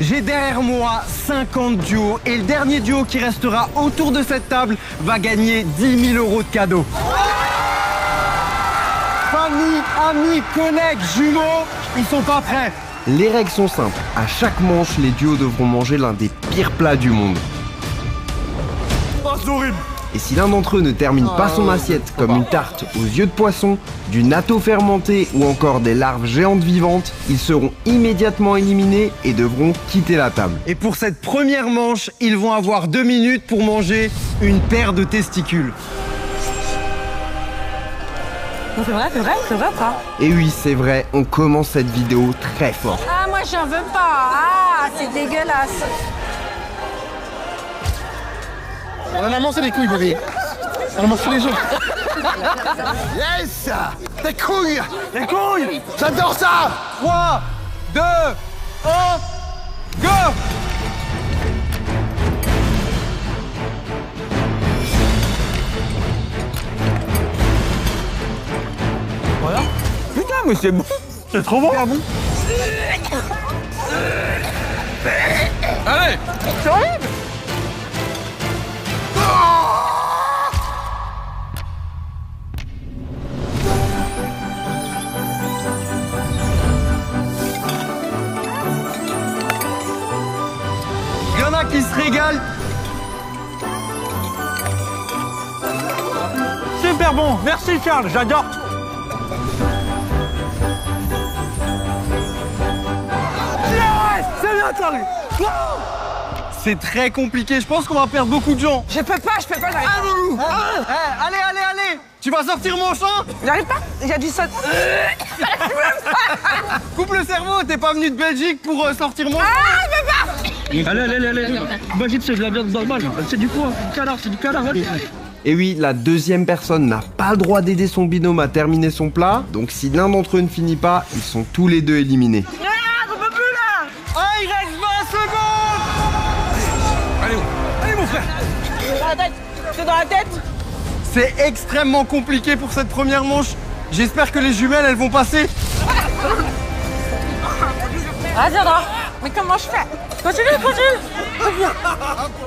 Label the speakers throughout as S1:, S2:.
S1: J'ai derrière moi 50 duos et le dernier duo qui restera autour de cette table va gagner 10 000 € de cadeaux. Famille, amis, collègues, jumeaux, ils sont pas prêts. Les règles sont simples. À chaque manche, les duos devront manger l'un des pires plats du monde.
S2: Oh, c'est horrible.
S1: Et si l'un d'entre eux ne termine pas son assiette, comme une tarte aux yeux de poisson, du natto fermenté ou encore des larves géantes vivantes, ils seront immédiatement éliminés et devront quitter la table. Et pour cette première manche, ils vont avoir 2 minutes pour manger une paire de testicules.
S3: C'est vrai ou pas?
S1: Et oui, c'est vrai, on commence cette vidéo très fort.
S3: Ah, moi j'en veux pas. Ah, c'est dégueulasse.
S2: On en a mangé les couilles, bébé. On a mangé les jeux. Yes! Des couilles! Des couilles! J'adore ça!
S1: 3, 2, 1, go!
S2: Voilà. Putain, mais c'est bon! C'est trop bon! Bon. Allez! C'est horrible!
S1: Il y en a qui se régalent.
S2: Super bon! Merci Charles, j'adore! Yes! C'est bien Charlie! Wow!
S1: C'est très compliqué, je pense qu'on va perdre beaucoup de gens.
S3: Je peux pas, j'arrive pas.
S1: Allez, tu vas sortir mon champ.
S3: J'arrive pas, il y a du sang.
S1: Coupe le cerveau, t'es pas venu de Belgique pour sortir mon champ.
S3: Ah, je peux pas.
S4: Allez. Imagine, c'est de la viande normale. C'est du foie, c'est du canard.
S1: Et oui, la deuxième personne n'a pas le droit d'aider son binôme à terminer son plat, donc si l'un d'entre eux ne finit pas, ils sont tous les deux éliminés.
S3: Ah, on peut plus là.
S1: Ah, il reste 20 secondes.
S2: Allez mon frère!
S3: C'est dans la tête.
S1: C'est extrêmement compliqué pour cette première manche. J'espère que les jumelles, elles vont passer.
S3: Vas-y, attends. Mais comment je fais? Continue.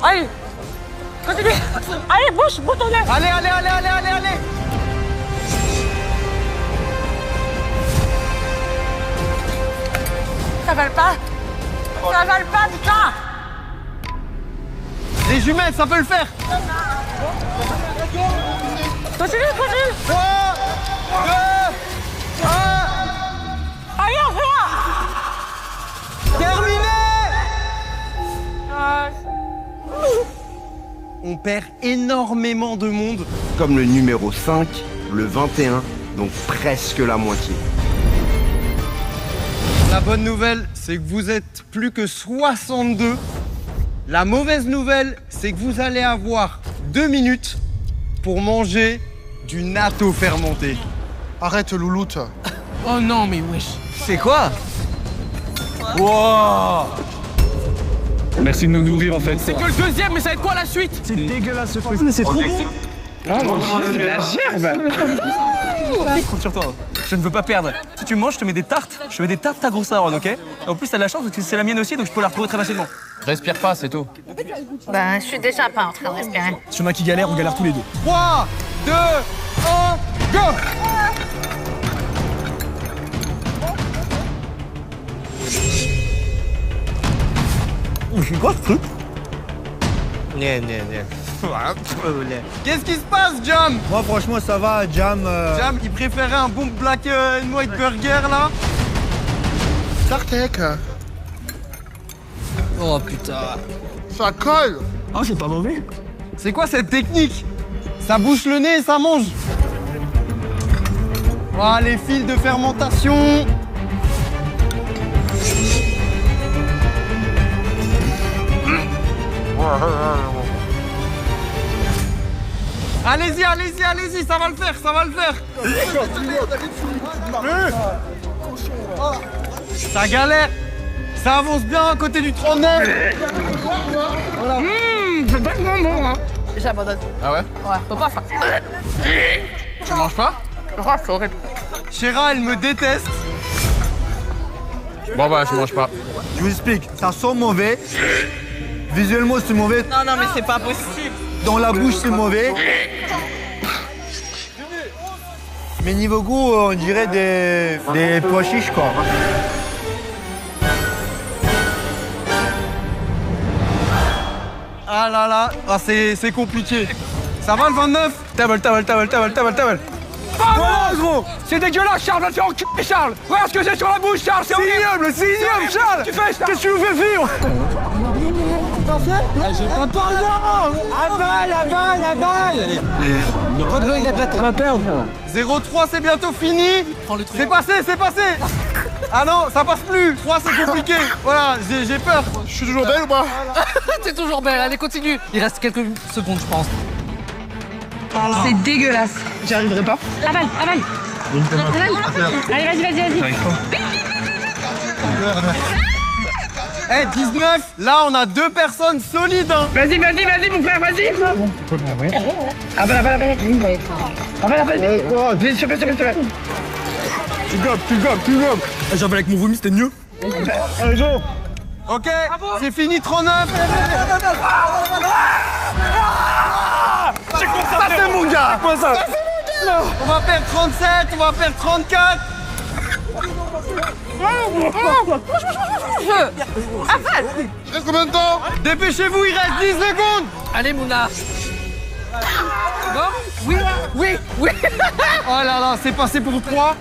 S3: Allez. Continue. Allez, bouge ton lait.
S1: Allez.
S3: Ça vale pas. Ça vale pas, putain.
S1: Les jumelles, ça peut le faire.
S3: Continue.
S1: 3, 2, 1.
S3: Allez, on fait.
S1: Terminé. On perd énormément de monde. Comme le numéro 5, le 21, donc presque la moitié. La bonne nouvelle, c'est que vous êtes plus que 62. La mauvaise nouvelle, c'est que vous allez avoir 2 minutes pour manger du natto fermenté.
S2: Arrête, louloute.
S5: Oh non, mais wesh.
S1: C'est quoi?
S2: Wow!
S4: Merci de nous nourrir en fait.
S5: C'est que le deuxième, mais ça va être quoi la suite?
S2: C'est dégueulasse ce truc. Mais c'est trop bon!
S4: Ah, c'est la gerbe.
S2: Compte sur toi. Je ne veux pas perdre. Si tu manges, je te mets des tartes. Je te mets des tartes à grosse Aaron, ok? Et en plus, t'as de la chance parce que c'est la mienne aussi, donc je peux la retrouver très facilement.
S5: Respire pas, c'est tout.
S3: Ben, je suis déjà pas en train de respirer.
S2: Si on a qui galère, on galère tous les deux.
S1: 3, 2, 1, go!
S2: C'est quoi ce truc?
S1: Qu'est-ce qui se passe, Jam?
S6: Moi franchement ça va, Jam.
S1: Jam, il préférait un bon black and white burger là.
S2: Tartek.
S5: Oh putain.
S2: Ça colle.
S4: Ah, c'est pas mauvais.
S1: C'est quoi cette technique? Ça bouche le nez et ça mange. Voilà les fils de fermentation. Allez-y, ça va le faire. Ça galère. Ça avance bien à côté du 39. Voilà.
S3: C'est vachement bon, hein. J'abandonne.
S5: Ah ouais?
S3: Ouais, faut pas faire.
S5: Tu manges pas?
S3: Oh, c'est horrible.
S1: Chéra, elle me déteste.
S5: Bon bah, je mange pas.
S2: Je vous explique, ça sent mauvais. Visuellement, c'est mauvais.
S3: Non, non, mais c'est pas possible.
S2: Dans la bouche, c'est mauvais. Mais niveau goût, on dirait des pois chiches, quoi. Ah là là, ah, c'est compliqué. Ça va le 29?
S5: Table.
S4: Oh, gros. C'est dégueulasse, Charles, va te faire enculer, Charles. Regarde ce que j'ai sur la bouche, Charles, c'est ignoble, Charles. Tu fais, Charles. Qu'est-ce que tu nous fais vivre?
S2: J'ai pas pardon. Avale. Il a pas perdre. 0-3, c'est bientôt fini. C'est passé. Ah non, ça passe plus. 3, c'est compliqué. Voilà, j'ai peur. Je suis toujours belle ou pas?
S5: T'es toujours belle, allez, continue. Il reste quelques secondes, je pense.
S3: C'est dégueulasse.
S4: J'y arriverai pas.
S3: Avale. Allez, vas-y.
S2: Eh, 19. Là, on a 2 personnes solides. Hein.
S4: Vas-y, mon frère, vas-y. Avale. Viens, tu gobes. J'avais avec mon vomi, c'était mieux. Allez, go.
S2: Ok, c'est fini, 39.
S4: Ça, c'est mon gars. Quoi ça?
S2: On va perdre 37, on va perdre 34. Il reste combien de temps? Dépêchez-vous, il reste 10 secondes.
S5: Allez, Mouna. Bon? Oui.
S2: Oh là là, c'est passé pour 3.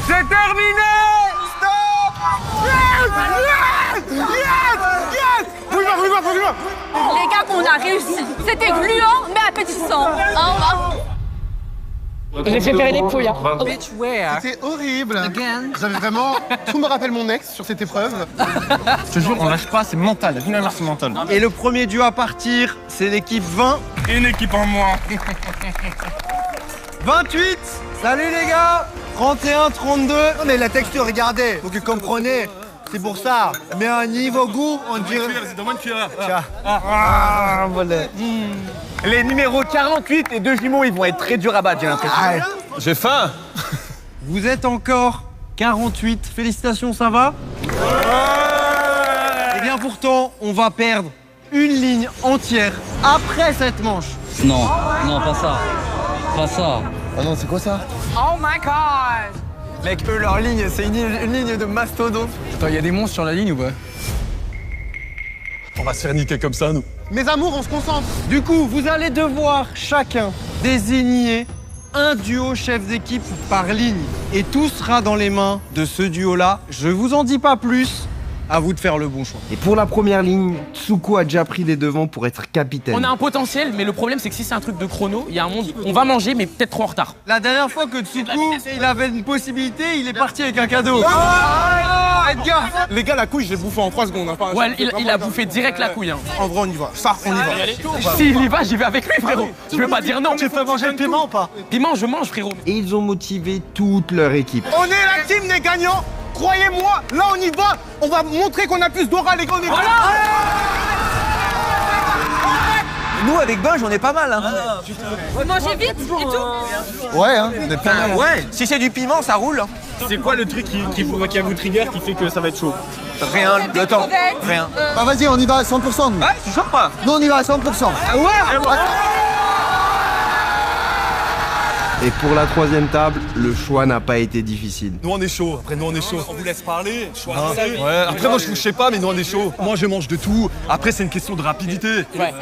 S2: C'est terminé. Stop. Yes. Bouge-moi.
S3: Les gars, qu'on a réussi. C'était gluant, mais appétissant.
S4: J'ai préféré les couilles.
S5: Bitch, where?
S2: C'est horrible.
S5: Again?
S2: J'avais vraiment... Tout me rappelle mon ex sur cette épreuve.
S6: Je te jure, on lâche pas, c'est mental. Finalement, c'est mental.
S2: Et le premier duo à partir, c'est l'équipe 20.
S6: Une équipe en moins.
S2: 28. Salut les gars. 31, 32. Non mais la texture, regardez. Faut que vous compreniez. C'est pour ça. Mais à un niveau goût, on dirait...
S6: C'est dans une cuillère.
S2: Ah, voilà.
S6: Les numéros 48 et 2 jumeaux, ils vont être très durs à battre, j'ai l'impression. J'ai faim.
S2: Vous êtes encore 48. Félicitations, ça va? Eh bien pourtant, on va perdre une ligne entière après cette manche.
S7: Non, pas ça. Pas ça.
S2: Oh non, c'est quoi ça?
S3: Oh my god.
S2: Mec, eux, leur ligne, c'est une ligne de mastodonte.
S5: Attends, il y a des monstres sur la ligne ou pas?
S6: On va se faire niquer comme ça, nous.
S2: Mes amours, on se concentre. Du coup, vous allez devoir chacun désigner un duo chef d'équipe par ligne. Et tout sera dans les mains de ce duo-là. Je vous en dis pas plus. À vous de faire le bon choix.
S1: Et pour la première ligne, Tsuko a déjà pris les devants pour être capitaine.
S5: On a un potentiel, mais le problème, c'est que si c'est un truc de chrono, il y a un monde, on va manger, mais peut-être trop en retard.
S2: La dernière fois que Tsuko, il avait une possibilité, il est parti avec un cadeau. Edgar.
S6: Les gars, la couille, je l'ai bouffé en 3 secondes. Hein.
S5: Ouais, il a bouffé direct la couille. Hein.
S6: En vrai, on y va. Ça, on y va.
S5: S'il y va, j'y vais avec lui, frérot. Je veux pas dire non.
S2: Tu fais manger le piment ou pas?
S5: Piment, je mange, frérot.
S1: Et ils ont motivé toute leur équipe.
S2: On est la team des gagnants. Croyez-moi, là on y va. On va montrer qu'on a plus d'aura, les gars.
S6: Nous, avec Binge, on est pas mal. Hein.
S3: Vous mangez vite et tout?
S2: Ouais, hein, on est pas mal.
S6: Ouais, si c'est du piment, ça roule.
S4: C'est quoi le truc qui vous trigger qui fait que ça va être chaud?
S6: Rien, le temps. Rien.
S2: Bah vas-y, on y va à 100%. Nous.
S6: Ouais, tu sors pas.
S2: Nous, on y va à 100%.
S6: Ah ouais.
S1: Et pour la troisième table, le choix n'a pas été difficile.
S6: Nous, on est chaud. Après, nous, on est chaud. On vous laisse parler. Ouais, après, moi, je sais pas, mais nous, on est chaud. Moi, je mange de tout. Après, c'est une question de rapidité.
S5: Ouais.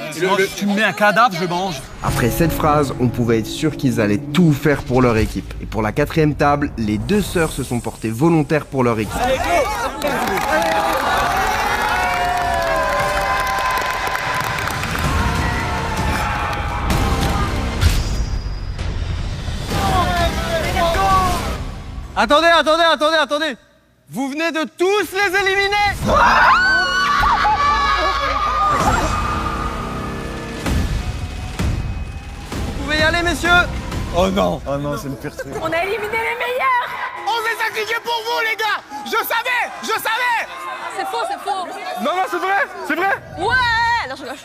S6: Tu me mets un cadavre, je mange.
S1: Après cette phrase, on pouvait être sûr qu'ils allaient tout faire pour leur équipe. Et pour la quatrième table, les deux sœurs se sont portées volontaires pour leur équipe.
S2: Attendez. Vous venez de tous les éliminer. Vous pouvez y aller, messieurs.
S6: Oh non, c'est le pire truc.
S3: On a éliminé les meilleurs.
S2: On s'est sacrifié pour vous, les gars. Je savais.
S3: C'est faux.
S6: Non, c'est vrai.
S3: Ouais, Non, je rigole.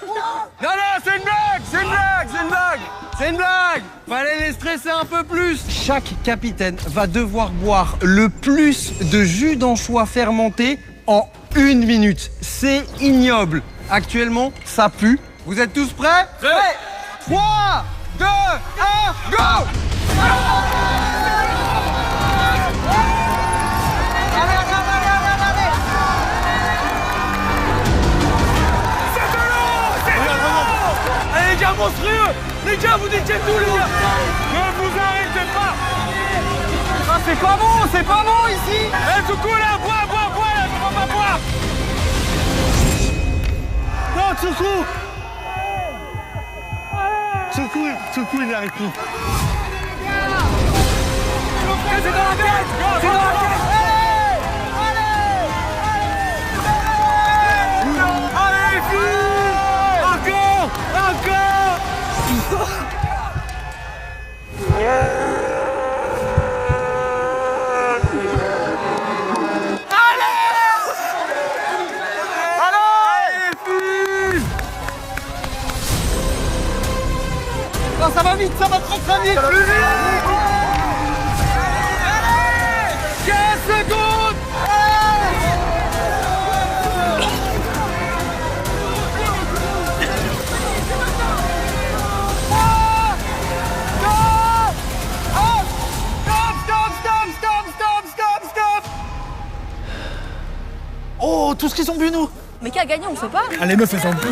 S2: Non, c'est une blague, c'est une blague, c'est une blague. C'est une blague. Fallait les stresser un peu plus. Chaque capitaine va devoir boire le plus de jus d'anchois fermenté en 1 minute. C'est ignoble. Actuellement, ça pue. Vous êtes tous prêts? Prêts. 3, 2, 1, go!
S4: Allez les gars, monstrueux! Les gars, vous détiennent tout les gars! Ne vous arrêtez pas!
S2: Ah, c'est pas bon ici!
S4: Eh, tout cool là! Bois, là! On va pas boire! Non, Tsoukou! Tsoukou, il n'arrive plus. C'est dans la tête! C'est dans la tête! Allez, les filles! Encore!
S2: Oh, ça va vite, ça va très très vite! Plus vite! Allez! 15 secondes! Stop!
S4: Oh, tout ce qu'ils ont vu, nous!
S3: Mais qui a gagné, on sait pas.
S4: Ah, les meufs, elles sont plus,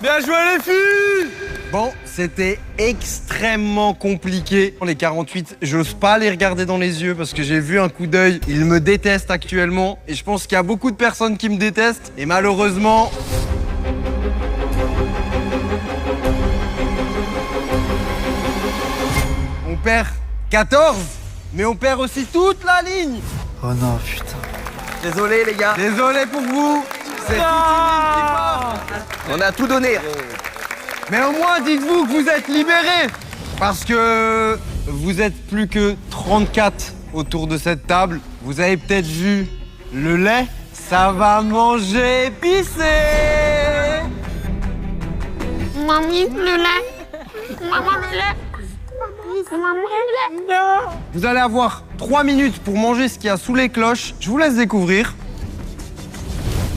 S2: Bien joué les filles! Bon, c'était extrêmement compliqué. Les 48, j'ose pas les regarder dans les yeux parce que j'ai vu un coup d'œil. Ils me détestent actuellement et je pense qu'il y a beaucoup de personnes qui me détestent. Et malheureusement... on perd 14, mais on perd aussi toute la ligne.
S7: Oh non, putain.
S1: Désolé les gars.
S2: Désolé pour vous. C'est toute une ligne qui part.
S1: On a tout donné.
S2: Mais au moins, dites-vous que vous êtes libérés. Parce que vous êtes plus que 34 autour de cette table. Vous avez peut-être vu le lait. Ça va manger épicé.
S8: Mamie, le lait. Maman, le lait. Maman, le lait.
S2: Vous allez avoir 3 minutes pour manger ce qu'il y a sous les cloches. Je vous laisse découvrir.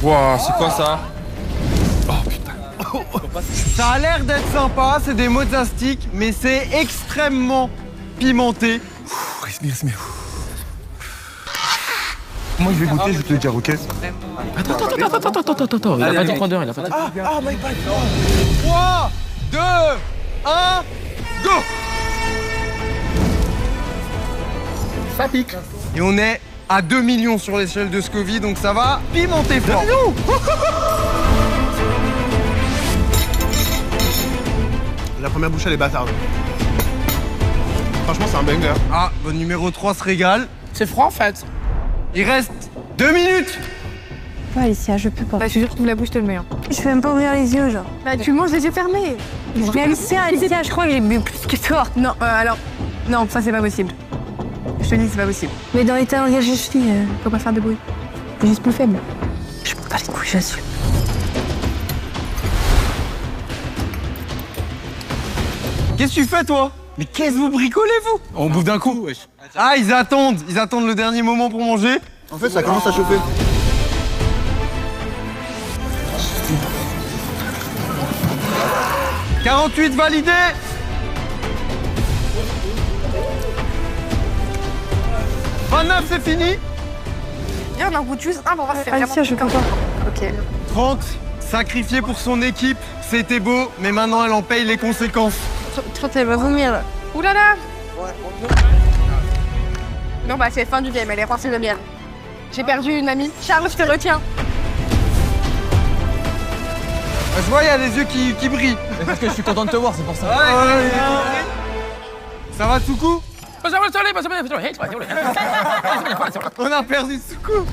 S6: Wow, c'est quoi ça?
S2: Ça a l'air d'être sympa, c'est des mozzastiques, mais c'est extrêmement pimenté.
S6: Respire.
S1: Moi je vais goûter, je vais te dire ok.
S5: Attends. Il a pas dit 3 d'heure, il a pas dit.
S2: 3, 2, 1, go!
S6: Ça pique.
S2: Et on est à 2 millions sur l'échelle de Scoville, donc ça va pimenter fort.
S1: La première bouchée elle est bâtarde. Franchement c'est un banger.
S2: Ah, votre numéro 3 se régale.
S5: C'est froid en fait.
S2: Il reste 2 minutes.
S9: Ouais, Alicia, je peux pas.
S3: Bah, je te jure que la bouche te le met. Hein.
S9: Je peux même pas ouvrir les yeux, genre.
S3: Bah, tu manges les yeux fermés.
S9: Mais Alicia, je crois que j'ai bu plus que toi.
S3: Non, alors. Non, ça, c'est pas possible. Je te dis, c'est pas possible.
S9: Mais dans l'état dans lequel je suis,
S3: Faut pas faire de bruit.
S9: t'es juste plus faible. Je m'en bats les couilles, j'assume.
S2: Qu'est-ce que tu fais, toi? Mais qu'est-ce que vous bricolez, vous?
S6: On bouffe d'un coup, wesh.
S2: Ah, ils attendent le dernier moment pour manger.
S1: En fait ça commence à chauffer.
S2: « 48 validé. 29, c'est fini.
S3: Viens, on en goûte juste un pour voir si c'est
S9: Alicia, je peux pas.
S3: Ok.
S2: 30, sacrifié pour son équipe. C'était beau, mais maintenant elle en paye les conséquences.
S9: Elle va vomir là.
S3: Ouh là là. Non, bah, c'est fin du game, elle est coincée de miel. J'ai perdu une amie. Charles, je te retiens.
S2: Je vois, il y a les yeux qui brillent.
S5: Mais parce que je suis content de te voir, c'est pour ça.
S2: Ça va, Tsoukou? On a perdu Tsoukou.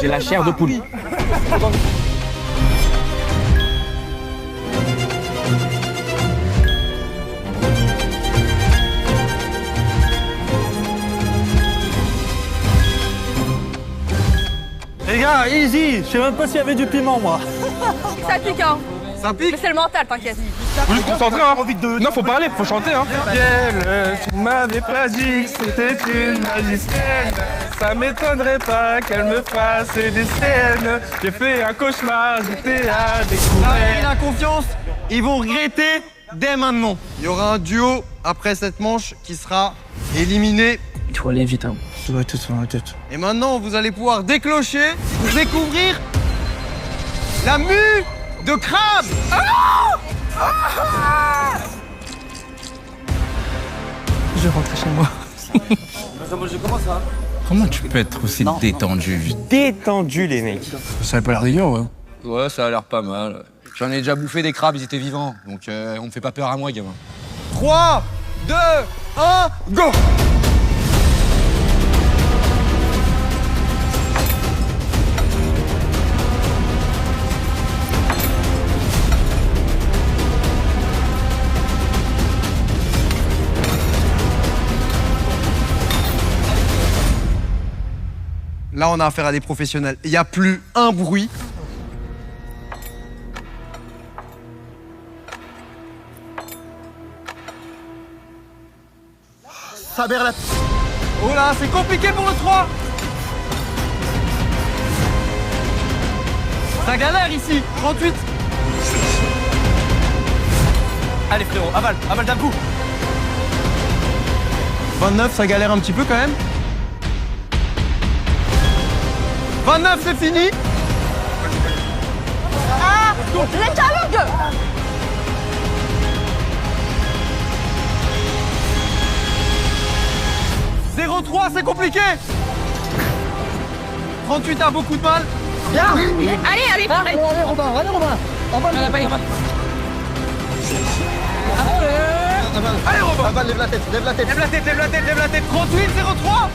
S5: J'ai la chair de poule.
S2: Les gars, easy. Je sais même pas s'il y avait du piment, moi.
S9: Ça pique, hein.
S2: Ça pique?
S9: Mais c'est le mental, t'inquiète.
S6: Faut juste concentrer, hein. Non, faut parler, faut chanter, hein.
S2: Tu m'avais pas dit que c'était une magicienne. Ça m'étonnerait pas qu'elle me fasse des scènes. J'ai fait un cauchemar, j'étais à découvrir. La confiance, ils vont regretter dès maintenant. Il y aura un duo après cette manche qui sera éliminé.
S5: Il faut aller vite, hein.
S2: Ça doit être sur la tête. Et maintenant, vous allez pouvoir déclencher pour découvrir la mue de crabe.
S5: Je vais rentrer chez moi.
S10: Comment tu peux être aussi détendu?
S2: Détendu, les mecs.
S5: Ça a pas l'air dégueu, ouais.
S10: Ouais, ça a l'air pas mal. J'en ai déjà bouffé des crabes, ils étaient vivants. Donc on me fait pas peur à moi, gamin.
S2: 3, 2, 1, go! Là, on a affaire à des professionnels. Il n'y a plus un bruit. Ça berle la... Oh là, c'est compliqué pour le 3. Ça galère ici. 38. Allez frérot, avale d'un coup. 29, ça galère un petit peu quand même. 29, c'est fini.
S9: Ah, les calangues.
S2: 0,3, c'est compliqué. 38 a beaucoup de mal.
S9: Bien. Allez, Robin. Allez, Robin.
S2: Allez, Robin. Lève la tête. 38, 0,3.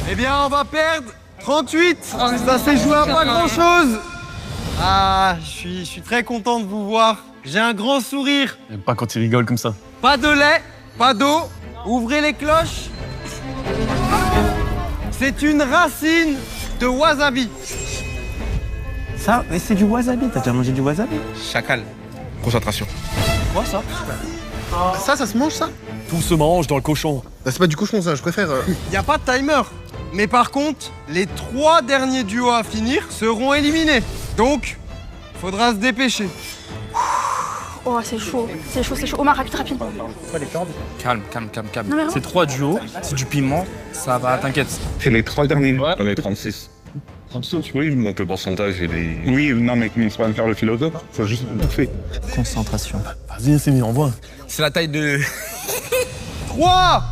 S2: Eh bien, on va perdre 38. Ça s'est joué à pas grand-chose. Ah, je suis très content de vous voir. J'ai un grand sourire.
S6: J'aime pas quand il rigole comme ça.
S2: Pas de lait, pas d'eau. Ouvrez les cloches. C'est une racine de wasabi.
S11: Ça, mais c'est du wasabi. T'as déjà mangé du wasabi?
S10: Chacal. Concentration.
S2: Quoi ça?
S6: Ça se mange, ça? Tout se mange dans le cochon.
S12: C'est pas du cochon, ça, je préfère.
S2: Il n'y a pas de timer. Mais par contre, les 3 derniers duos à finir seront éliminés. Donc, faudra se dépêcher.
S9: Oh, c'est chaud. Omar, rapide.
S5: Calme.
S9: Non, mais
S5: C'est 3 duos, c'est du piment, ça va, t'inquiète.
S12: C'est les 3 derniers.
S6: Ouais.
S12: On est 36. 36, oui, donc le pourcentage, il est... Oui, non, mais commence pas à me faire le philosophe. Faut juste bouffer.
S11: Concentration.
S6: Vas-y, c'est mis, envoie.
S10: C'est la taille de...
S2: 3,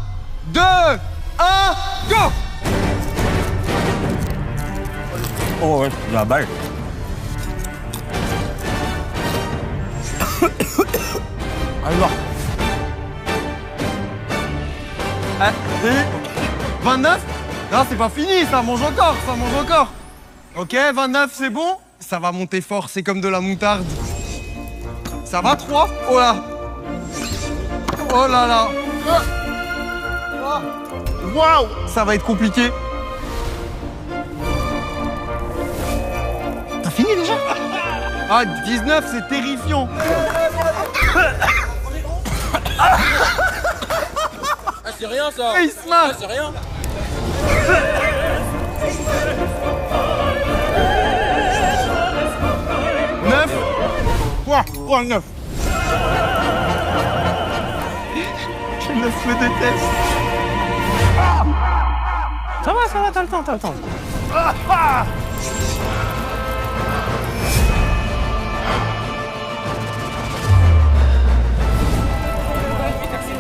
S2: 2, 1, go!
S11: Oh ouais, la balle.
S2: Allez, voir. 29? Non, c'est pas fini, ça mange encore. Ok, 29, c'est bon. Ça va monter fort, c'est comme de la moutarde. Ça va, 3? Oh là. Oh là là. Waouh, ça va être compliqué. T'as fini déjà? Ah, 19, c'est terrifiant.
S10: c'est rien ça.
S2: Il se marre.
S10: C'est rien.
S2: 9. Quoi? 9. Je me déteste.
S11: Ça va, t'as le temps.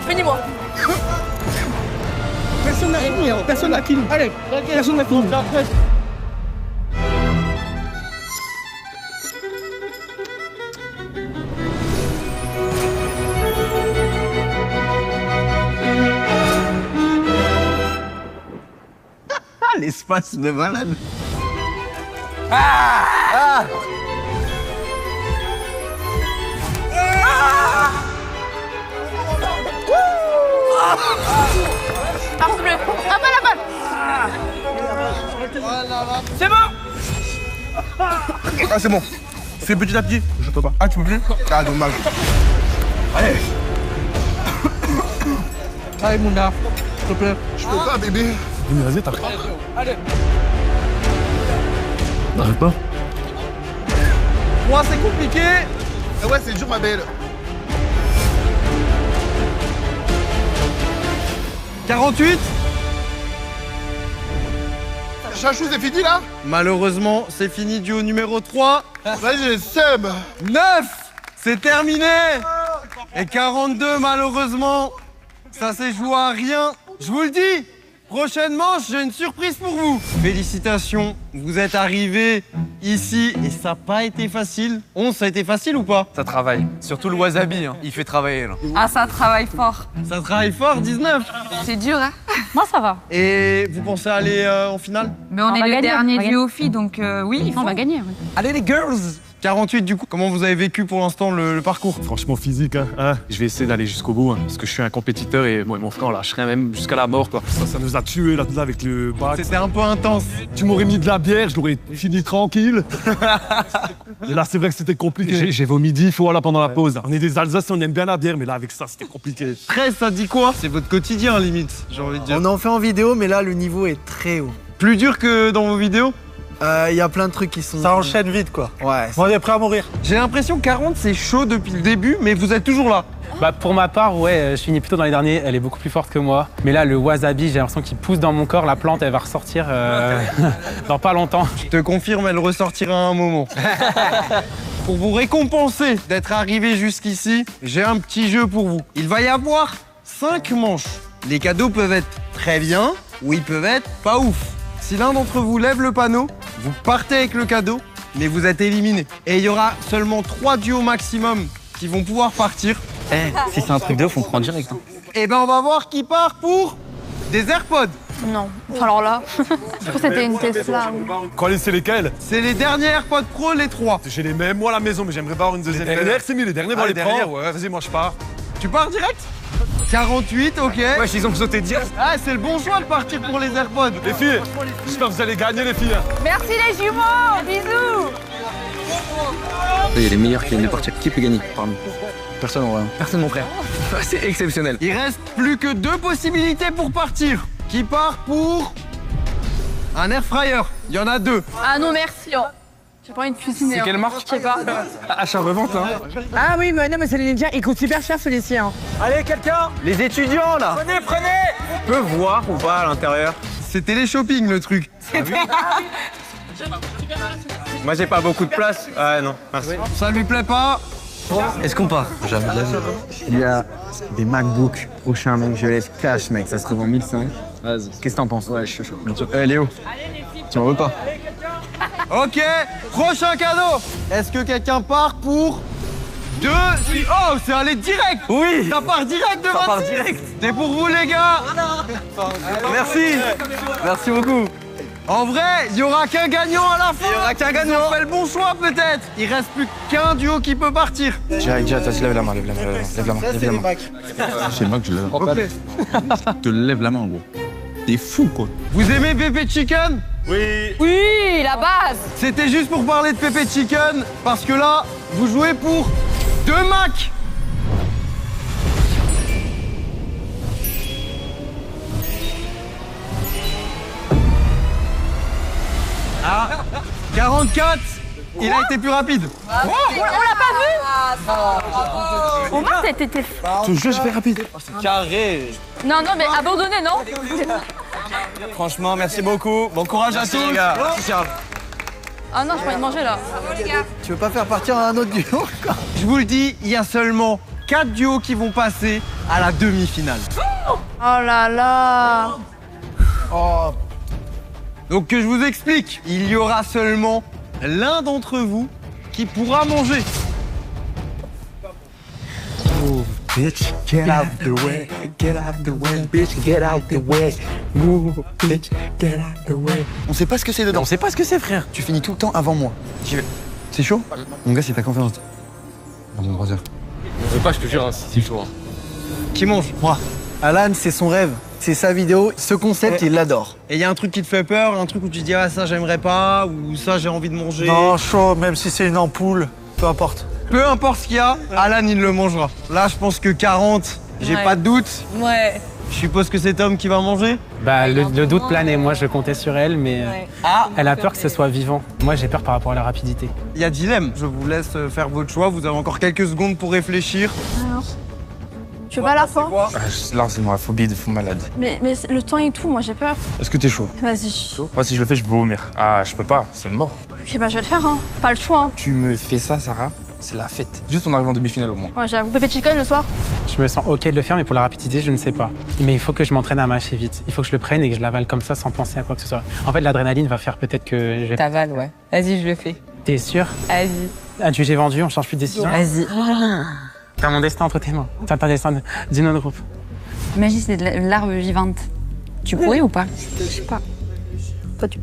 S9: Finis-moi.
S11: Personne n'a fini. Allez, personne n'a fini.
S2: L'espace de malade. Ah, c'est bon. C'est petit à petit. Je peux pas. Ah, tu peux plus? Ah, dommage. Allez.
S5: Allez, Mouna, s'il te plaît.
S2: Je peux pas, bébé.
S6: Vas-y, t'arrêtes.
S5: Allez.
S6: T'arrêtes pas?
S2: Moi, c'est compliqué. Ah ouais, c'est dur, ma belle. 48. Chachou, c'est fini là? Malheureusement, c'est fini duo numéro 3. Vas-y, j'ai le seum. 9. C'est terminé. Et 42, malheureusement, ça s'est joué à rien. Je vous le dis, prochainement, j'ai une surprise pour vous. Félicitations, vous êtes arrivés ici et ça n'a pas été facile. 11, ça a été facile ou pas?
S10: Ça travaille. Surtout le wasabi, hein. Il fait travailler là.
S3: Ah, ça travaille fort.
S2: Ça travaille fort, 19.
S3: C'est dur, hein? Moi, ça va.
S2: Et vous pensez aller en finale?
S3: Mais on est
S9: va
S3: le
S9: gagner,
S3: dernier
S9: on va
S3: duo filles, donc oui,
S9: On va gagner. Oui.
S2: Allez les girls. 48 du coup, comment vous avez vécu pour l'instant le parcours?
S6: Franchement, physique, hein. Je vais essayer d'aller jusqu'au bout, hein, parce que je suis un compétiteur et moi et mon frère, on lâcherait même jusqu'à la mort, quoi. Ça nous a tués là avec le bac.
S2: C'était un peu intense.
S6: Tu m'aurais mis de la bière, je l'aurais fini tranquille. Mais là, c'est vrai que c'était compliqué. J'ai vomi 10 fois là pendant la pause. On est des Alsaciens, on aime bien la bière, mais là, avec ça, c'était compliqué.
S2: 13, ça dit quoi? C'est votre quotidien, limite, j'ai envie de dire.
S11: On en fait en vidéo, mais là, le niveau est très haut.
S2: Plus dur que dans vos vidéos?
S11: Il y a plein de trucs qui sont...
S13: Ça enchaîne vite, quoi.
S11: Ouais.
S13: On est prêt à mourir.
S2: J'ai l'impression que 40, c'est chaud depuis le début, mais vous êtes toujours là.
S14: Bah pour ma part, ouais, je finis plutôt dans les derniers. Elle est beaucoup plus forte que moi. Mais là, le wasabi, j'ai l'impression qu'il pousse dans mon corps. La plante, elle va ressortir dans pas longtemps.
S2: Je te confirme, elle ressortira à un moment. Pour vous récompenser d'être arrivé jusqu'ici, j'ai un petit jeu pour vous. Il va y avoir 5 manches. Les cadeaux peuvent être très bien ou ils peuvent être pas ouf. Si l'un d'entre vous lève le panneau, vous partez avec le cadeau, mais vous êtes éliminé. Et il y aura seulement 3 duos maximum qui vont pouvoir partir.
S7: Si c'est un truc de ouf, on prend direct. Hein.
S2: Et ben on va voir qui part pour des AirPods.
S9: Non. Alors là, je crois que c'était une Tesla.
S6: Quoi, c'est lesquels?
S2: C'est les derniers AirPods Pro, les 3.
S6: J'ai les mêmes, moi, à la maison, mais j'aimerais pas avoir une deuxième. Les dernières, c'est mieux, les derniers, on les prend. Ouais, vas-y, moi, je pars.
S2: Tu pars direct? 48, ok.
S10: Ouais, ils ont sauté direct.
S2: Ah, c'est le bon choix de partir pour les AirPods.
S6: Les filles, j'espère que vous allez gagner, les filles.
S3: Merci les jumeaux. Bisous.
S10: Il y a les meilleurs qui viennent de partir. Qui peut gagner parmi? Personne en vrai. Personne, mon frère. C'est exceptionnel.
S2: Il reste plus que 2 possibilités pour partir. Qui part pour un air fryer? Il y en a 2.
S9: Ah non, merci. J'ai pas envie de cuisiner.
S5: C'est quelle marque?
S9: Je sais pas.
S5: Achat revente, hein.
S15: Ah oui, mais non, mais c'est les Ninja, ils coûtent super cher celui-ci. Hein.
S13: Allez, quelqu'un?
S2: Les étudiants, là.
S13: Prenez.
S2: On peut voir ou pas à l'intérieur? C'est télé-shopping, le truc.
S13: Moi, j'ai pas beaucoup de place. Ah non, merci.
S2: Ça lui plaît pas?
S10: Est-ce qu'on part? Jamais de la vie.
S11: Il y a des MacBook prochains, donc je laisse cash, mec. Ça se revend 1005.
S10: Vas-y.
S11: Qu'est-ce que t'en penses?
S10: Ouais, je suis chaud. Léo, tu m'en veux pas?
S2: Ok, prochain cadeau. Est-ce que quelqu'un part pour 2? Oh, c'est allé direct.
S13: Oui.
S2: Ça part direct de 26.
S13: Ça part direct.
S2: C'est pour vous, les gars.
S13: Merci. Merci beaucoup.
S2: En vrai, il y aura qu'un gagnant à la fin.
S13: Il y aura qu'un gagnant.
S2: Ils ont fait le bon choix, peut-être. Il reste plus qu'un duo qui peut partir.
S10: Jack, vas-y, lève la main, lève la main.
S12: C'est le Mac que je lève. Je te lève la main, gros. T'es fou, quoi.
S2: Vous aimez Pépé Chicken?
S13: Oui.
S3: Oui, la base.
S2: C'était juste pour parler de Pépé Chicken, parce que là, vous jouez pour 2 Macs. Ah, 44. Il a été plus rapide.
S3: On l'a pas vu. On voit que t'étais...
S12: Je te jure, je fais rapide.
S13: C'est carré.
S3: Non, mais abandonné, non?
S13: Franchement, merci beaucoup. Bon courage à tous, les gars. Merci, Charles.
S3: Ah non, je peux de manger là.
S11: Tu veux pas faire partir un autre duo?
S2: Je vous le dis, il y a seulement 4 duos qui vont passer à la demi-finale.
S9: Oh là là.
S2: Donc que je vous explique, il y aura seulement l'un d'entre vous qui pourra manger.
S11: Move, bitch, get out the way. Get out the way, bitch, get out the way. Move, bitch, get out the way.
S10: On sait pas ce que c'est dedans.
S14: On sait pas ce que c'est, frère.
S10: Tu finis tout le temps avant moi. C'est chaud? Mon gars, c'est ta conférence. Non, mon brother.
S5: On veut pas, je te jure, c'est chaud.
S2: Qui mange?
S11: Moi. Alan, c'est son rêve.
S2: c'est sa vidéo. Ce concept, il l'adore. Et il y a un truc qui te fait peur, un truc où tu dis ah ça j'aimerais pas, ou ça j'ai envie de manger.
S16: Non, chaud, même si c'est une ampoule, peu importe.
S2: Peu importe ce qu'il y a, Alan il le mangera. Là je pense que 40, j'ai pas de doute.
S3: Ouais.
S2: Je suppose que c'est Tom qui va manger.
S14: Bah, le doute planait. Moi, je comptais sur elle, mais elle a peur que ce soit vivant. Moi, j'ai peur par rapport à la rapidité.
S2: Il y a dilemme. Je vous laisse faire votre choix. Vous avez encore quelques secondes pour réfléchir.
S9: Alors, tu veux pas la fin?
S10: Là, c'est ma phobie de fou malade.
S9: Mais le temps et tout, moi j'ai peur.
S10: Est-ce que t'es chaud?
S9: Vas-y.
S10: Moi, si je le fais, je peux vomir. Ah, je peux pas, c'est mort.
S9: Ok, bah je vais le faire, hein. Pas le choix. Hein.
S10: Tu me fais ça, Sarah, c'est la fête. Juste on arrive en demi-finale au moins.
S9: Ouais, j'avoue. Bébé chicken le soir?
S14: Je me sens ok de le faire, mais pour la rapidité, je ne sais pas. Mais il faut que je m'entraîne à mâcher vite. Il faut que je le prenne et que je l'avale comme ça sans penser à quoi que ce soit. En fait, l'adrénaline va faire peut-être que je vais...
S3: T'avales, ouais. Vas-y, je le fais.
S14: T'es sûr?
S3: Vas-y.
S14: Adieu, j'ai vendu, on change plus de décision.
S3: Vas-y.
S14: T'as mon destin entre tes mains. T'as un destin d'une autre groupe.
S3: Imagine, c'est de une larve vivante. Tu pourrais ou pas?
S9: Je sais pas. Toi, tu...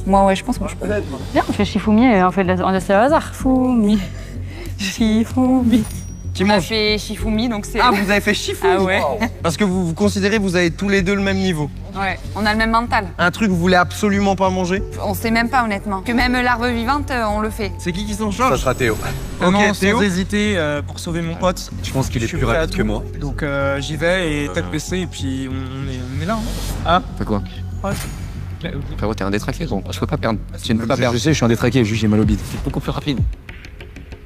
S3: Moi, ouais, je pense que je peux.
S9: Viens, on fait Shifumi et on laisse le hasard. Shifumi. Shifumi.
S3: On a fait Shifumi, donc c'est...
S2: Ah, vous avez fait Shifumi?
S3: Ah ouais.
S2: Parce que vous considérez que vous avez tous les deux le même niveau.
S3: Ouais, on a le même mental.
S2: Un truc que vous voulez absolument pas manger?
S3: On sait même pas, honnêtement. Que même larve vivante, on le fait.
S2: C'est qui s'en charge?
S13: Ça sera Théo.
S2: Ok,
S13: Non,
S2: Théo.
S13: sans hésiter, pour sauver mon pote.
S12: Je pense qu'il est plus rapide que moi.
S13: Donc j'y vais et tête baissée et puis on est là. Hein.
S10: Fais quoi?
S13: Ouais.
S10: Frérot, t'es un détraqué, gros. Je peux pas perdre. Tu ne peux pas perdre. Je sais, je suis un détraqué, juste j'ai mal au bide. C'est beaucoup plus rapide.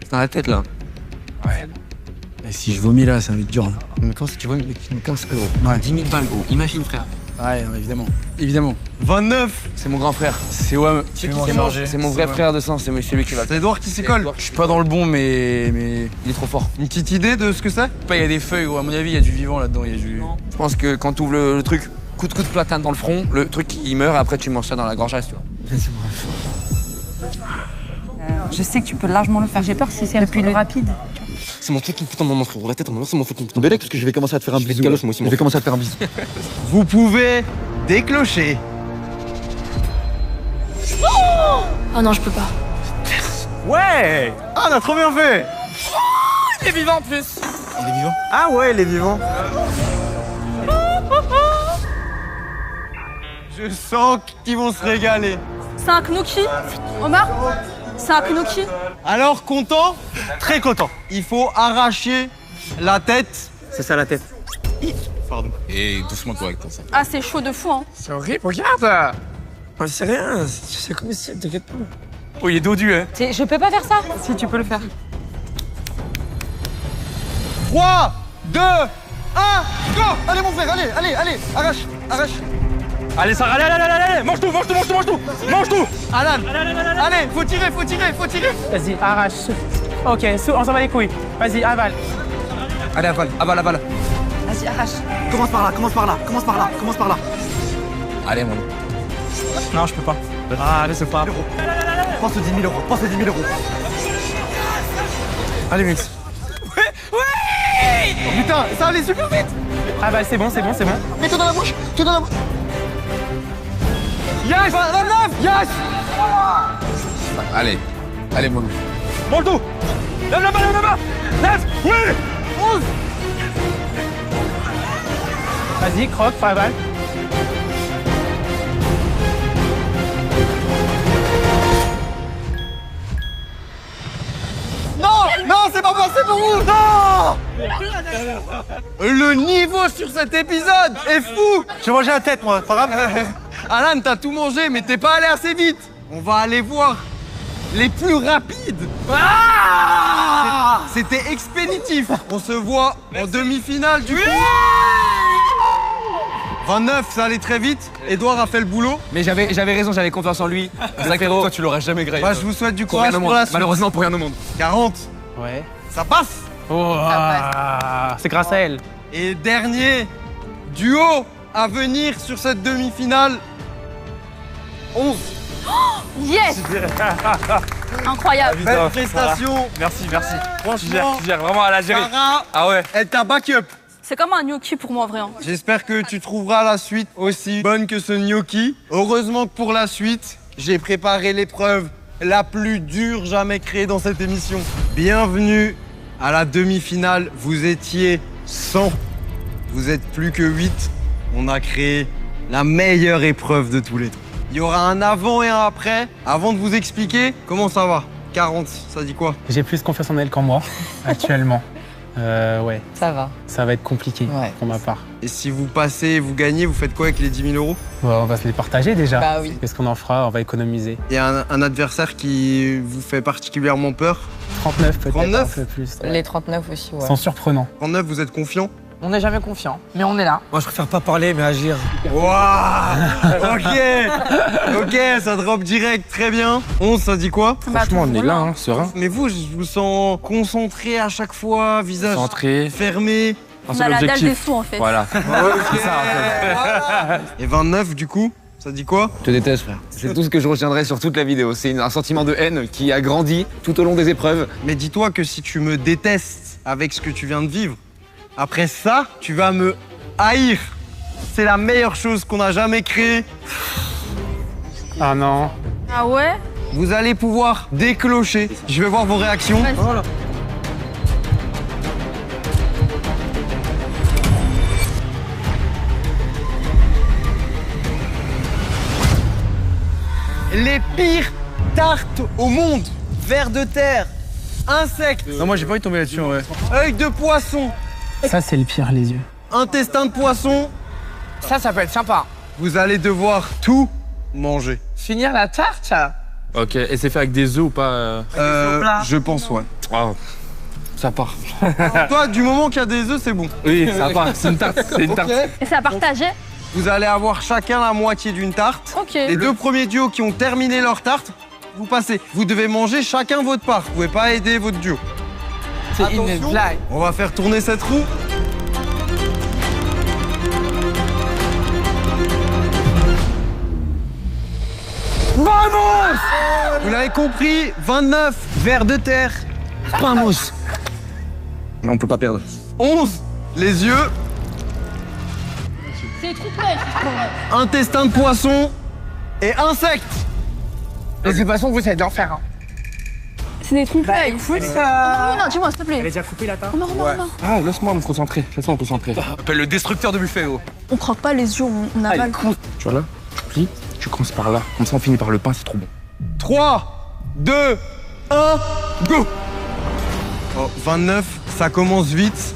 S10: C'est dans la tête, là.
S13: Ouais. Et si je vomis là, ça va être dur. Là.
S10: Mais quand tu vomis, tu me casses, gros.
S13: Ouais.
S10: 10 000 balles, gros. Imagine, frère.
S13: Ouais, évidemment. Évidemment.
S2: 29.
S10: C'est mon grand frère. C'est ouais, c'est mon vrai frère de sang, c'est lui qui va.
S2: C'est Edouard qui s'y colle.
S10: Je suis pas dans le bon, mais il est trop fort.
S2: Une petite idée de ce que c'est?
S10: Il y a des feuilles, gros. À mon avis, il y a du vivant là-dedans. Je pense que quand tu ouvres le truc, coup de platane dans le front, le truc il meurt, après tu manges ça dans la gorgeasse, tu vois.
S3: Je sais que tu peux largement le faire. J'ai peur si c'est depuis le rapide.
S10: C'est mon truc qui me fout en moment, frérot. La tête en moment, c'est mon truc qui me fout en moment. Parce que je vais commencer à te faire un bisou. Moi aussi, je vais commencer à te faire un bisou.
S2: Vous pouvez déclocher.
S9: Oh non, je peux pas.
S2: Ouais. Ah, on a trop bien fait.
S5: Il est vivant en plus.
S10: Il est vivant?
S2: Ah ouais, il est vivant. Je sens qu'ils vont se régaler.
S9: C'est un Knouki, Omar? C'est un Knouki?
S2: Alors, content? Très content. Il faut arracher la tête.
S10: C'est ça la tête.
S2: Pardon.
S10: Et doucement correct comme ça.
S9: Ah, c'est chaud de fou, hein.
S13: C'est horrible, regarde. Oh, c'est rien, c'est comme si, t'inquiète pas.
S10: Oh, il est dodu, hein.
S3: Je peux pas faire ça? Si, tu peux le faire.
S2: 3, 2, 1, go! Allez mon frère, allez, arrache.
S5: Allez, Sarah, allez, mange tout.
S2: Alan, allez, faut tirer.
S14: Vas-y, arrache. Ok, on s'en va les couilles. Vas-y, avale.
S10: Allez, avale.
S3: Vas-y, arrache.
S16: Commence par là.
S10: Allez, mon.
S5: Non, je peux pas.
S16: Ah, laisse pas. Pense aux 10 000 euros.
S2: Allez, Mix. Ouais! Oh, putain, ça allait super vite!
S14: Ah bah c'est bon.
S2: Mets-toi dans la bouche! Yes! 29! Yes!
S10: Allez, mon.
S5: Mange tout. Lève la main. Lève. Oui.
S2: 11!
S14: Vas-y, croque, avale.
S2: Non, c'est pas passé pour vous! Non! Le niveau sur cet épisode est fou!
S16: J'ai mangé la tête, moi, pas grave.
S2: Alan, t'as tout mangé, mais t'es pas allé assez vite. On va aller voir les plus rapides. C'était expéditif. On se voit en demi-finale du coup. 29, ça allait très vite. Edouard a fait le boulot.
S10: Mais j'avais raison, j'avais confiance en lui. Toi, tu l'auras jamais grave.
S2: Bah, je vous souhaite du courage pour la suite.
S10: Malheureusement, pour rien au monde.
S2: 40.
S14: Ouais.
S2: Ça passe.
S14: Oh, c'est grâce à elle.
S2: Et dernier duo à venir sur cette demi-finale. 11.
S9: Yes! Incroyable.
S2: Belle prestation.
S5: Merci.
S2: Franchement,
S5: Tu gères vraiment à la gérer.
S2: Sarah,
S5: Ah ouais.
S2: elle t'a backup.
S9: C'est comme un gnocchi pour moi, en vrai. Hein.
S2: J'espère que tu trouveras la suite aussi bonne que ce gnocchi. Heureusement que pour la suite, j'ai préparé l'épreuve la plus dure jamais créée dans cette émission. Bienvenue à la demi-finale. Vous étiez 100. Vous êtes plus que 8. on a créé la meilleure épreuve de tous les temps. Il y aura un avant et un après. Avant de vous expliquer, comment ça va 40, ça dit quoi?
S14: J'ai plus confiance en elle qu'en moi, actuellement. Ouais.
S15: Ça va.
S14: Ça va être compliqué pour ma part.
S2: Et si vous passez, vous gagnez, vous faites quoi avec les 10 000 euros?
S14: On va se les partager déjà.
S15: Bah oui.
S14: Qu'est-ce qu'on en fera? On va économiser.
S2: Il y a un adversaire qui vous fait particulièrement peur?
S14: 39 peut-être.
S2: 39?
S14: Un peu plus. Ouais.
S15: Les 39 aussi, ouais.
S14: Sans surprenant.
S2: 39, vous êtes confiant?
S15: On n'est jamais confiant, mais on est là.
S16: Moi, je préfère pas parler, mais agir.
S2: Waouh. Ok, ça drop direct, très bien. 11, ça dit quoi?
S10: Franchement, on est là, hein, serein.
S2: Mais vous, je vous sens concentré à chaque fois, visage
S10: Centré.
S2: fermé.
S9: On a la dalle des sous en fait.
S10: Voilà.
S2: C'est ça, en fait. Et 29, du coup, ça dit quoi?
S10: Je te déteste, frère. C'est tout ce que je retiendrai sur toute la vidéo. C'est un sentiment de haine qui a grandi tout au long des épreuves.
S2: Mais dis-toi que si tu me détestes avec ce que tu viens de vivre, après ça, tu vas me haïr. C'est la meilleure chose qu'on a jamais créée.
S14: Ah non.
S9: Ah ouais?
S2: Vous allez pouvoir déclocher. Je vais voir vos réactions.
S9: Voilà.
S2: Les pires tartes au monde. Vers de terre, insectes.
S13: Non, moi j'ai pas envie de tomber là-dessus, ouais.
S2: Œil de poisson.
S14: Ça, c'est le pire, les yeux.
S2: Intestin de poisson.
S15: Ça peut être sympa.
S2: Vous allez devoir tout manger.
S15: Finir la tarte?
S10: Ok, et c'est fait avec des œufs ou pas
S2: Je pense, ouais.
S10: Wow. Ça part.
S2: Toi, du moment qu'il y a des œufs, c'est bon.
S10: Oui, ça part. C'est une tarte. C'est une tarte.
S9: Et c'est à partager?
S2: Vous allez avoir chacun la moitié d'une tarte.
S9: Ok.
S2: Les deux premiers duos qui ont terminé leur tarte, vous passez. Vous devez manger chacun votre part. Vous pouvez pas aider votre duo.
S15: C'est une blague.
S2: On va faire tourner cette roue. Vamos! Vous l'avez compris, 29 vers de terre.
S10: Vamos! Non, on peut pas perdre.
S2: 11, les yeux.
S9: C'est trop près.
S2: Intestin de poisson et insectes.
S15: De toute façon, vous êtes d'enfer.
S9: C'est des trucs là.
S15: Écoute,
S9: Non, dis-moi, s'il te plaît.
S14: Elle est déjà coupée la tarte?
S9: Non, non, non.
S10: Ah, laisse-moi me concentrer. Laisse-moi me concentrer.
S13: Appelle le destructeur de buffet, gros.
S9: On croque pas les yeux, on avale.
S10: Tu vois là? Tu plies, tu commences par là. Comme ça, on finit par le pain, c'est trop bon.
S2: 3, 2, 1, go! Oh, 29, ça commence vite,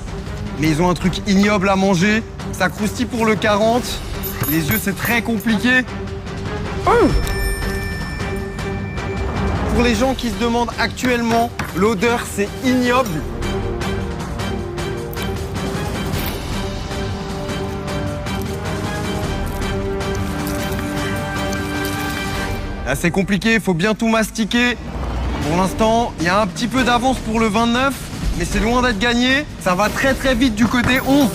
S2: mais ils ont un truc ignoble à manger. Ça croustille pour le 40. Les yeux, c'est très compliqué. Pour les gens qui se demandent actuellement, l'odeur, c'est ignoble. Là, c'est compliqué, il faut bien tout mastiquer. Pour l'instant, il y a un petit peu d'avance pour le 29, mais c'est loin d'être gagné. Ça va très très vite du côté 11.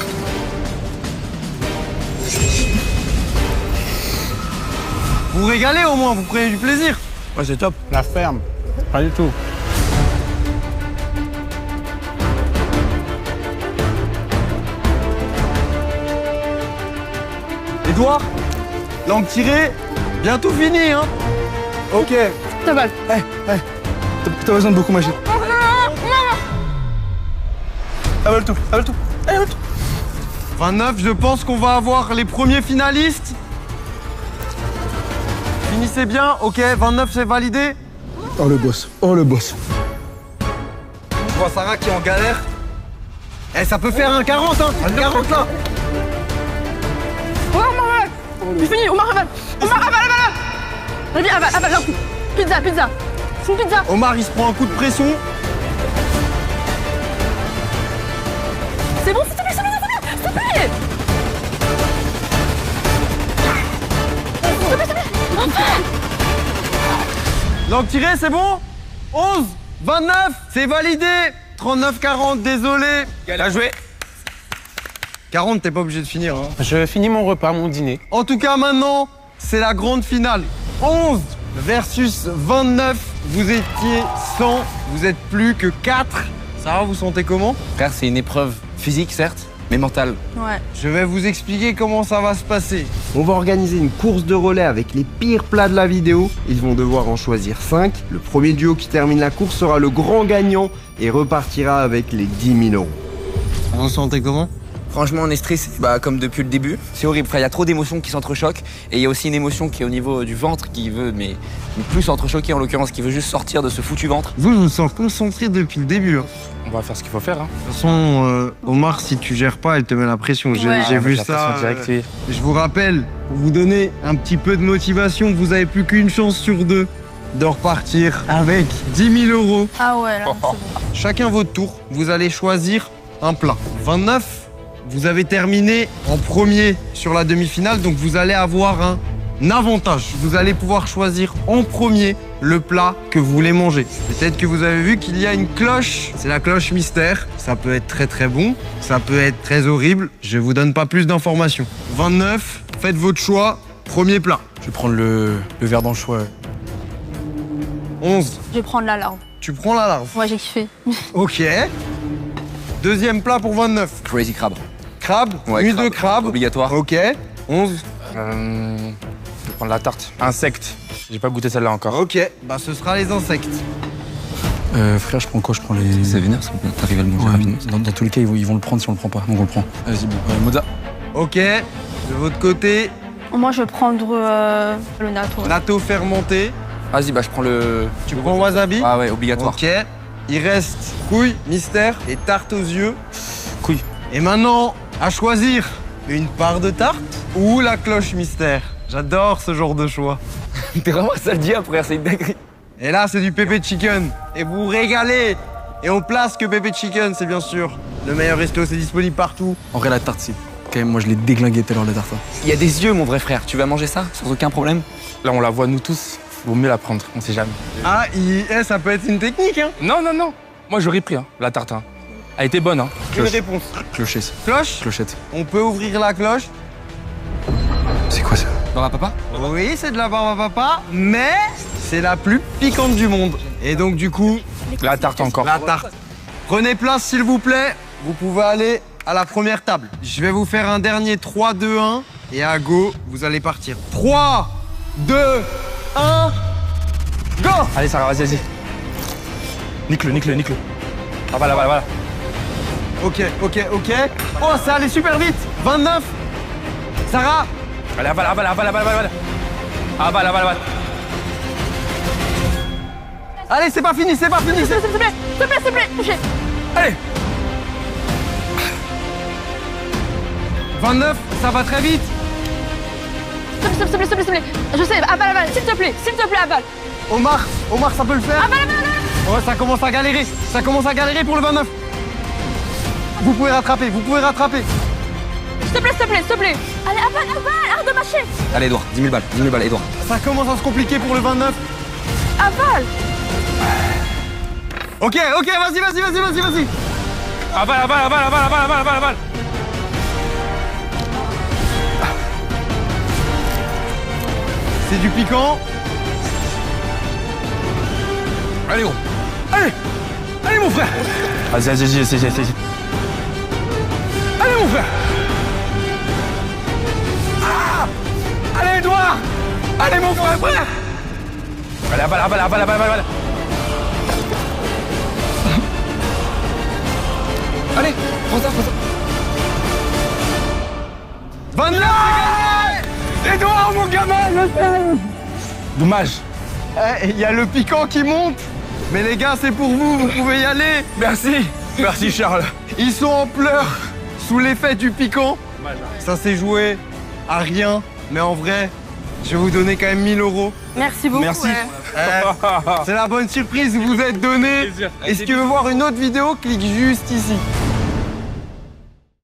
S2: Vous régalez au moins, vous prenez du plaisir.
S13: Ouais, c'est top.
S14: La ferme. Pas du tout.
S2: Edouard, langue tirée, bientôt fini, hein. Ok.
S9: Ça va.
S13: T'as besoin de beaucoup manger. Avale tout, avale tout.
S2: 29, je pense qu'on va avoir les premiers finalistes. Finissez bien, ok, 29 c'est validé.
S13: Oh le boss, oh le boss.
S2: Je vois Sarah qui est en galère. Eh, ça peut faire un 40, hein. Un 40 là.
S9: C'est fini, Omar avale. Omar avale. Vas-y, avale, un coup. Pizza. C'est une pizza.
S2: Omar, il se prend un coup de pression.
S9: C'est bon, s'il te plaît, s'il te plaît.
S2: Langue tirée, c'est bon. 11, 29, c'est validé. 39, 40, désolé.
S13: Bien joué.
S2: 40, t'es pas obligé de finir, hein.
S14: Je finis mon repas, mon dîner.
S2: En tout cas, maintenant, c'est la grande finale. 11 versus 29. Vous étiez 100, vous êtes plus que 4. Sarah, vous sentez comment?
S10: Frère, c'est une épreuve physique, certes, mais mentale.
S9: Ouais.
S2: Je vais vous expliquer comment ça va se passer.
S1: On va organiser une course de relais avec les pires plats de la vidéo. Ils vont devoir en choisir 5. Le premier duo qui termine la course sera le grand gagnant et repartira avec les 10 000 euros.
S2: Vous sentez comment?
S10: Franchement, on est stressé, comme depuis le début. C'est horrible, frère. Il y a trop d'émotions qui s'entrechoquent. Et il y a aussi une émotion qui est au niveau du ventre qui veut, mais plus s'entrechoquer en l'occurrence, qui veut juste sortir de ce foutu ventre.
S1: Vous, je me sens concentré depuis le début. Hein.
S5: On va faire ce qu'il faut faire. Hein.
S1: De toute façon, Omar, si tu gères pas, elle te met la pression. J'ai vu ça. Je vous rappelle, pour vous donner un petit peu de motivation, vous avez plus qu'une chance sur 2 de repartir avec 10 000 €.
S9: Ah ouais, là, c'est bon.
S1: Chacun votre tour, vous allez choisir un plat. 29, vous avez terminé en premier sur la demi-finale, donc vous allez avoir un avantage. Vous allez pouvoir choisir en premier le plat que vous voulez manger. Peut-être que vous avez vu qu'il y a une cloche, c'est la cloche mystère. Ça peut être très très bon, ça peut être très horrible. Je vous donne pas plus d'informations. 29, faites votre choix, premier plat.
S5: Je vais prendre le verre d'anchois.
S1: 11.
S9: Je vais prendre la larve.
S1: Tu prends la larve?
S9: Ouais, j'ai kiffé.
S1: Ok. Deuxième plat pour 29.
S10: Crazy Crab.
S1: Crabe,
S10: ouais,
S1: huile de crabe.
S10: Obligatoire.
S1: Ok. 11.
S5: Je vais prendre la tarte. Insecte. J'ai pas goûté celle-là encore.
S1: Ok, ce sera les insectes.
S5: Frère, je prends quoi? Je prends les...
S10: C'est vénère, ça. T'arrives à le manger rapidement.
S5: Dans tous les cas, ils vont le prendre si on le prend pas. Donc on le prend. Vas-y, Moza.
S1: Ok. De votre côté.
S9: Moi, je vais prendre le natto.
S1: Natto fermenté.
S10: Vas-y, je prends le...
S1: Tu prends wasabi?
S10: Ah ouais, obligatoire.
S1: Ok. Il reste couille, mystère et tarte aux yeux.
S5: Couille.
S1: Et maintenant, à choisir une part de tarte ou la cloche mystère. J'adore ce genre de choix.
S10: T'es vraiment sadique, frère, c'est une dinguerie.
S1: Et là, c'est du pépé chicken. Et vous régalez. Et on place que pépé chicken, c'est bien sûr le meilleur resto, c'est disponible partout.
S5: En vrai, la tarte, c'est quand même, moi, je l'ai déglingué tout à l'heure, la tarte.
S10: Il y a des yeux, mon vrai frère. Tu vas manger ça sans aucun problème?
S5: Là, on la voit, nous tous. Vaut mieux la prendre, on sait jamais.
S1: Ah, ça peut être une technique, hein?
S5: Non, non, non. Moi, j'aurais pris, la tarte. Hein. Elle était bonne, hein.
S1: Une réponse.
S5: Clochette.
S1: Cloche?
S5: Clochette.
S1: On peut ouvrir la cloche.
S5: C'est quoi ça?
S10: Barbe à papa?
S1: Oui, c'est de la barbe à papa, mais c'est la plus piquante du monde. Et donc, du coup...
S5: La tarte encore.
S1: La tarte. Prenez place, s'il vous plaît. Vous pouvez aller à la première table. Je vais vous faire un dernier 3, 2, 1. Et à go, vous allez partir. 3, 2, 1, go!
S5: Allez, Sarah, vas-y. Nique-le. Ah, voilà.
S1: Ok. Oh, ça allait super vite. 29. Sarah.
S5: Allez, avale. Avale.
S1: Allez, c'est pas fini.
S9: S'il te plaît, touchez.
S5: Allez.
S1: 29, ça va très vite.
S9: S'il te plaît. Je sais, avale. S'il te plaît, avale.
S1: Omar, ça peut le faire.
S9: Avale.
S1: Oh, ça commence à galérer. Pour le 29. Vous pouvez rattraper.
S9: S'il te plaît. Allez, avale, arrête de mâcher.
S10: Allez, Edouard, 10 000 balles, Edouard.
S1: Ça commence à se compliquer pour le 29.
S9: Avale.
S1: Ok, vas-y.
S5: Avale.
S1: C'est du piquant.
S5: Allez, gros. Allez, mon frère. Vas-y. Allez, mon frère. Ah. Allez, Edouard. Allez, mon frère. Allez, avale. Allez, prends ça.
S1: 29.
S5: Edouard, mon gamin. Dommage.
S1: Il y a le piquant qui monte. Mais les gars, c'est pour vous, vous pouvez y aller.
S5: Merci Charles.
S1: Ils sont en pleurs sous l'effet du piquant. Ça s'est joué à rien, mais en vrai, je vais vous donner quand même 1 000 €.
S9: Merci beaucoup.
S1: Merci. C'est la bonne surprise, vous vous êtes donné. Et si tu veux voir une autre vidéo, clique juste ici.